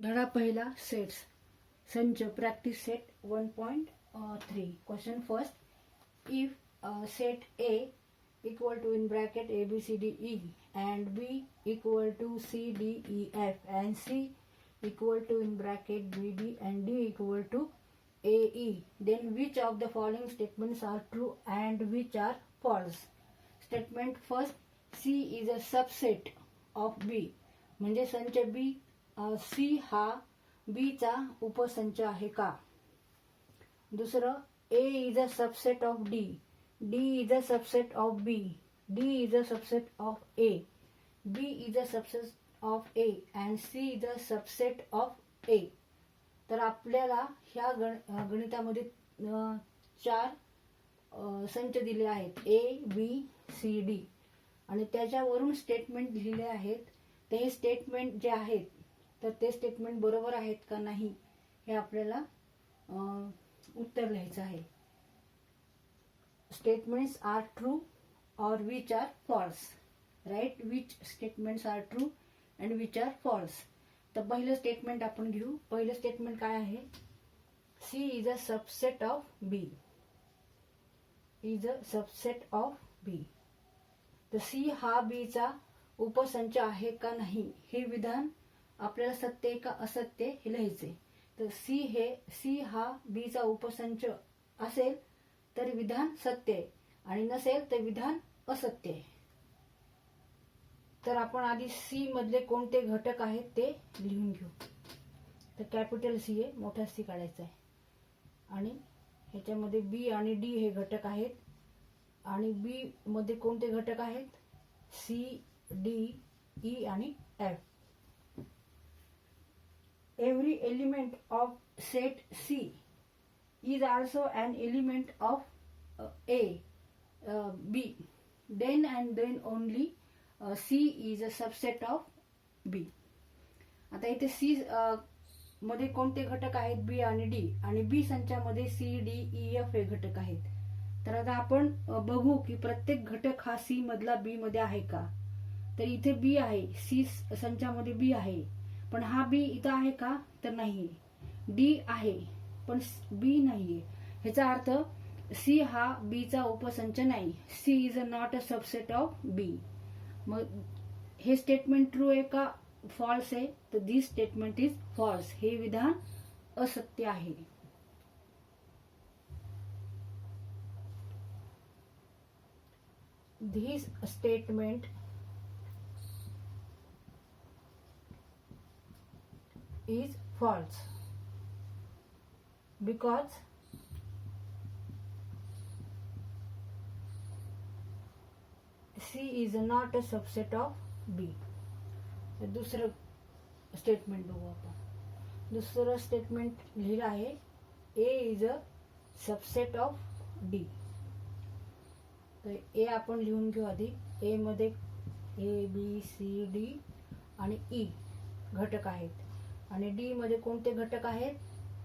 धडा पहिला सेट्स संच practice set 1.3 question first if set A equal to in bracket A B C D E and B equal to C D E F and C equal to in bracket B D and D equal to A E, then which of the following statements are true and which are false? Statement first, C is a subset of B म्हणजे संच B C हा B चा उपसंच आहे का? दुसरं, A is a subset of D, D is a subset of B, D is a subset of A, B is a subset of A and C is a subset of A. तर आपल्याला ह्या गणितामध्ये चार संच दिले आहेत A, B, C, D आणि त्याच्यावरून स्टेटमेंट लिहिले आहेत. ते स्टेटमेंट जे आहेत तर ते स्टेटमेंट बरोबर आहेत का नाही हे आपल्याला उत्तर लिहायचं आहे. Statements are true or which are false. Right, which statements are true and which are false. तर पहिलं स्टेटमेंट आपण घेऊ. पहिलं स्टेटमेंट काय आहे? C is a subset of B. Is a subset of B. तर सी हा बी चा उपसंच आहे का नाही हे विधान आपल्याला सत्य का असत्य हे लिहायचे. तर सी हा बी चा उपसंच असेल तर विधान सत्य आहे आणि नसेल तर विधान असत्य आहे. तर आपण आधी सी मधले कोणते घटक आहेत ते लिहून घेऊ. तर कॅपिटल सी आहे, मोठा सी काढायचा आहे आणि ह्याच्यामध्ये बी आणि डी हे घटक आहेत आणि बी मध्ये कोणते घटक आहेत? सी, डी, ई आणि F. Every element of set C is also an element of A, B. Then and then only C is a subset of B. आता इथे C मध्ये कोणते घटक आहेत? B आणि D आणि B संचामध्ये C, D, E, F हे घटक आहेत. तर आता आपण बघू की प्रत्येक घटक हा C मधला B मध्ये आहे का? तर इथे B आहे, C संचामध्ये B आहे पण हा बी इथं आहे का? तर नाही. डी आहे पण बी नाहीये. ह्याचा अर्थ सी हा बी चा उपसंच नाही. C is not a subset of B. मग हे स्टेटमेंट ट्रू आहे का फॉल्स आहे? तर दिस स्टेटमेंट इज फॉल्स. हे विधान असत्य आहे. This statement is false because C is not a subset of B. दुसरं स्टेटमेंट बघू आपण. दुसरं स्टेटमेंट लिहिलं आहे A is a subset of D. तर A आपण लिहून घेऊ आधी. A मध्ये A, B, C, D आणि E घटक आहेत आणि डी मध्ये कोणते घटक आहेत?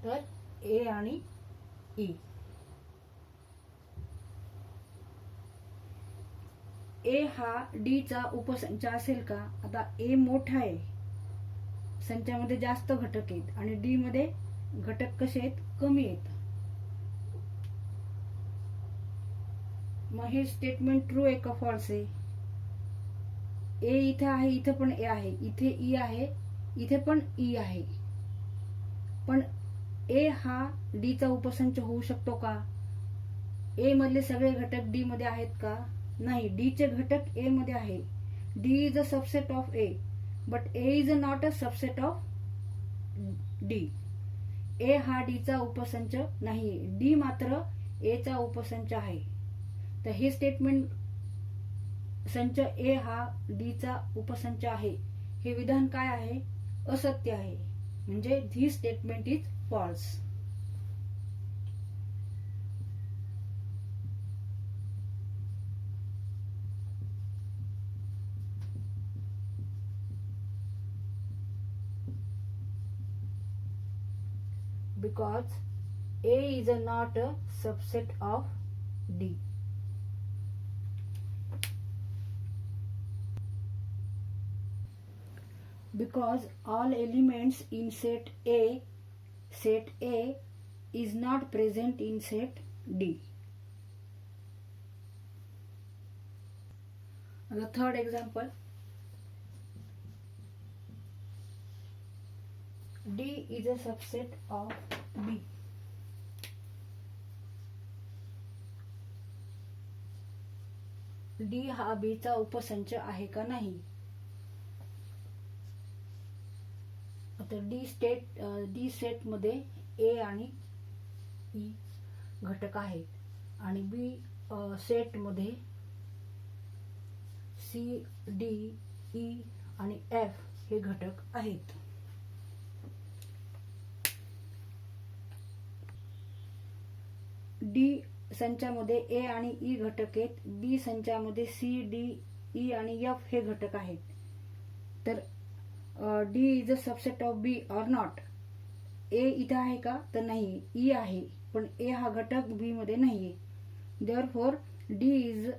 तर ए आणि ई. ए हा डी चा उपसंच असेल का? आता ए मोठा आहे, संचामध्ये जास्त घटक आहेत आणि डी मध्ये घटक कसे आहेत? कमी आहेत. मग हे स्टेटमेंट ट्रू आहे का फॉल्स आहे? ए इथे आहे, इथे पण ए आहे, इथे ई आहे, इथे पण ई आहे. पण ए हा डी चा उपसंच होऊ शकतो का? ए मधले सगळे घटक डी मध्ये आहेत का? नाही. डी चे घटक ए मध्ये आहे. D is a subset of A but A is not a subset of D. A हा डी चा उपसंच नाही, डी मात्र ए चा उपसंच आहे. तर हे स्टेटमेंट संच ए हा डी चा उपसंच आहे हे विधान काय आहे? असत्य आहे. म्हणजे the statement is false. Because A is not a subset of D. because all elements in set A is not present in set D. The third example, D is a subset of B. D हा B चा उपसंच आहे का नाही. आता D set मध्ये A आणि E घटक आहेत आणि B सेट मध्ये C, D, E आणि F हे घटक आहेत. D संचामध्ये A आणि E घटक आहेत. B संचामध्ये C, D, E आणि F हे घटक आहेत. तर D is a subset of B or not. A इथे आहे का तर नाही, E आहे, पण A हा घटक B मध्ये नाहीये. Therefore D is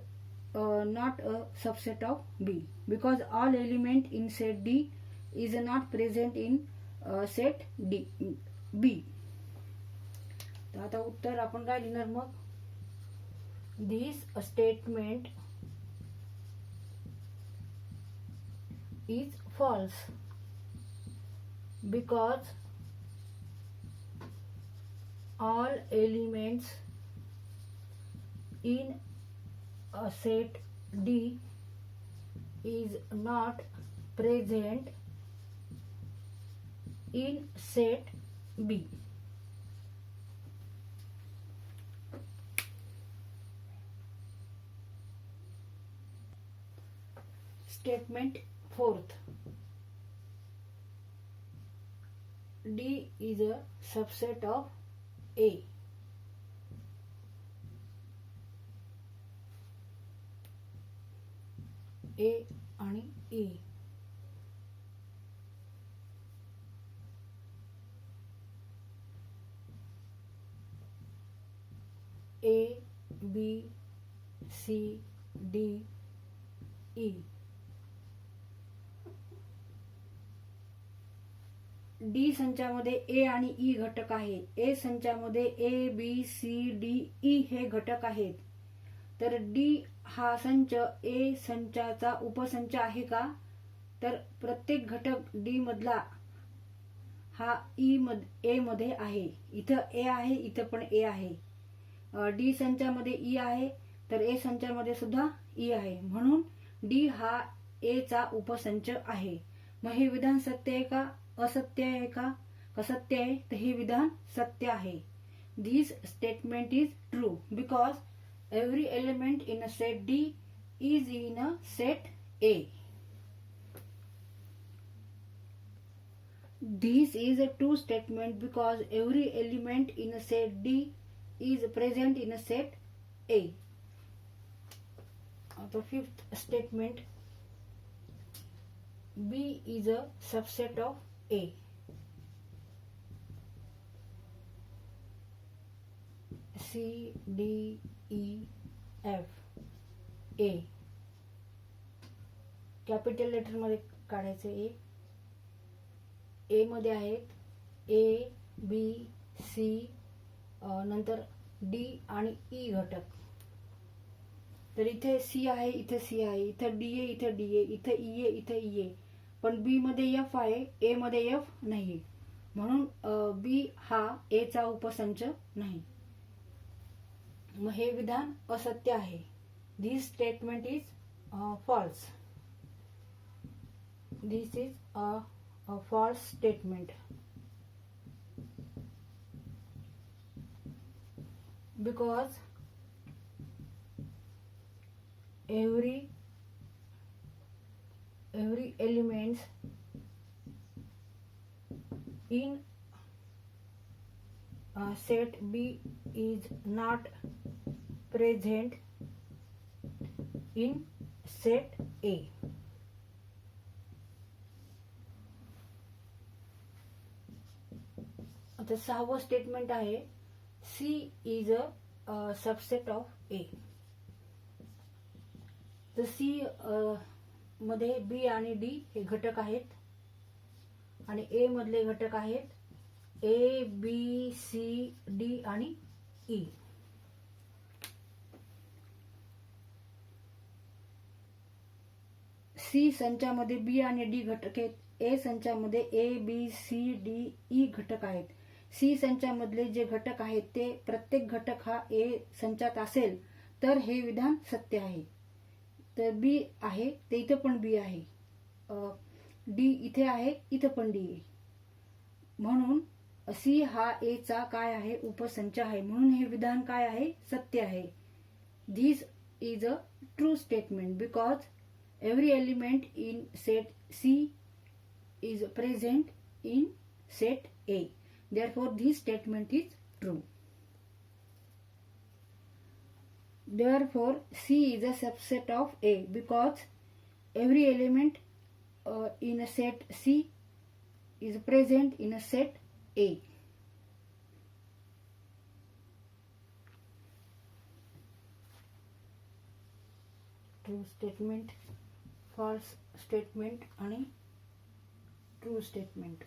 not a subset of B because all element in set D is not present in set B. तर आता उत्तर आपण काय लिहिणार मग. This statement is false because all elements in a set D is not present in set B. Statement fourth. D is a subset of A. A आणि E. A, B, C, D, E. D संचामध्ये ए आणि E घटक आहेत. A संचामध्ये A, B, C, D, E हे घटक आहेत. तर डी हा संच ए संचाचा उपसंच आहे का तर प्रत्येक घटक डी मधला हा ए मध्ये आहे. इथं ए आहे, इथं पण ए आहे. डी संचामध्ये ई आहे तर ए संचामध्ये सुद्धा ई आहे. म्हणून डी हा ए चा उपसंच आहे. मग हे विधान सत्य आहे का असत्य आहे का सत्य आहे तर हे विधान सत्य आहे. This statement is true because every element in a set D is in a set A. This is a true statement because every element in a set D is present in a set A. The fifth statement, B is a subset of A. C, D, E, F. A. Capital letter मध्ये काढायचं. A मध्ये आहेत A, B, C, नंतर D आणि E घटक. तर इथे C आहे, इथे सी आहे, इथे डी आहे, इथे डी आहे, इथे ई आहे, इथे ई आहे. पण बी मध्ये एफ आहे, ए मध्ये एफ नाही. म्हणून बी हा ए चा उपसंच नाही. मग हे विधान असत्य आहे. This statement is false. This is a false statement because every element in set B is not present in set A. आता सहावं स्टेटमेंट आहे C is a subset of A. तर सी मध्ये बी आणि डी हे घटक आहेत. आणि ए मधले घटक आहेत ए बी सी डी आणि ई. सी संचामध्ये बी आणि डी घटक आहेत. ए संचामध्ये A B C D E घटक आहेत. सी संचामधले जे घटक आहेत ते प्रत्येक घटक हा ए संचात असेल तर हे विधान सत्य आहे. तर बी आहे ते इथं पण बी आहे, डी इथे आहे इथं पण डी आहे, म्हणून सी हा ए चा काय आहे उपसंच आहे, म्हणून हे विधान काय आहे सत्य आहे. This is a true statement because every element in set C is present in set A. Therefore, this statement is true. Therefore, C is a subset of A because every element in a set C is present in a set A. True statement, false statement आणि true statement.